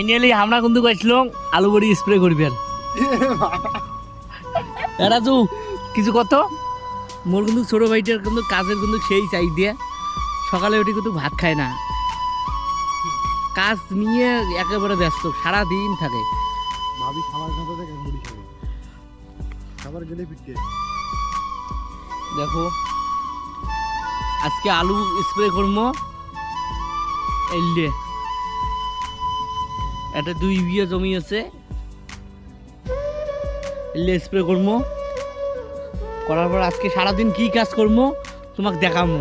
Finally আমরা কিন্তু কইছিলাম আলু বড়ি স্প্রে করবেন এরা তো কিছু কত মোর কিন্তু ছোট ভাইটার কিন্তু কাজের কিন্তু সেই চাই দিয়ে সকালে উঠে কিন্তু ভাত খায় না, কাজ নিয়ে একেবারে ব্যস্ত, সারা দিন থাকে। ভাবি খাবার খাতে থেকে মুড়ি খাবে, খাবার গেলে পিটে। দেখো আজকে আলু স্প্রে করবো, এলে এটা 2 বিঘা জমি আছে, এলে স্প্রে করবো। করার পর আজকে সারাদিন কি কাজ করবো তোমাকে দেখাবো।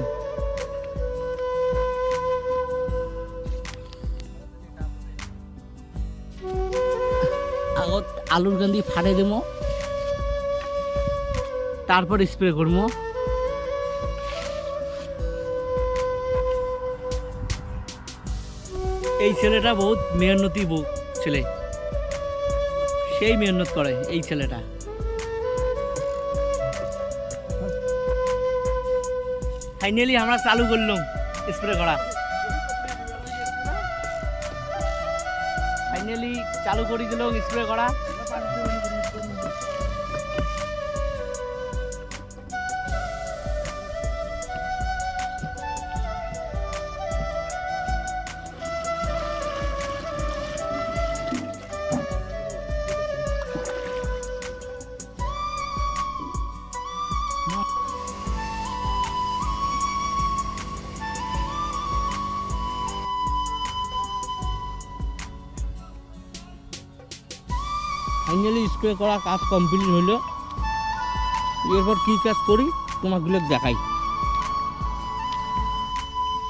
আগত আলুর গান্ধি ফাটে দেবো, তারপর স্প্রে করবো। এই ছেলেটা বহুত মেহনতি ছেলে, সেই মেহনত করে এই ছেলেটা। ফাইনালি আমরা চালু করলাম স্প্রে করা, ফাইনালি চালু করে দিলাম স্প্রে করা। ফাইনালি স্প্রে করা কাজ কমপ্লিট হলো, এরপর কী কাজ করি তোমাগুলো দেখাই।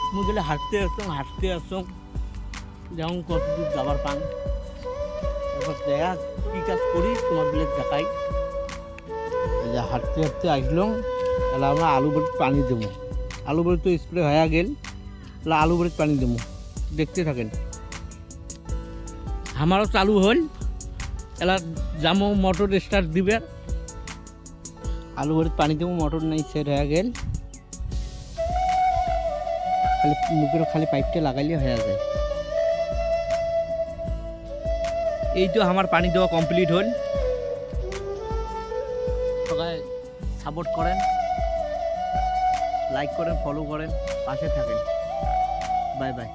তুমি গেলে হাঁটতে আসছো যেমন কতদূর যাবার পান, এরপর দেখা কী কাজ করি তোমাগুলো দেখাই। এই যে হাঁটতে আসলাম, তাহলে আমরা আলু বড়ি পানি দেবো। আলু বড়ি তো স্প্রে হয়ে গেল, তাহলে আলু বড়ি পানি দেবো, দেখতে থাকেন। আমারও চালু হল, এলা যাবো মোটর স্টার্ট দিবে, আলু ভরে পানি দেবো, মোটর নাই সেট হয়ে গেল, খালি মুখের খালি পাইপটা লাগাইলে হয়ে যায়। এই তো আমার পানি দেওয়া কমপ্লিট হল। সবাই সাপোর্ট করেন, লাইক করেন, ফলো করেন, পাশে থাকেন। Bye bye.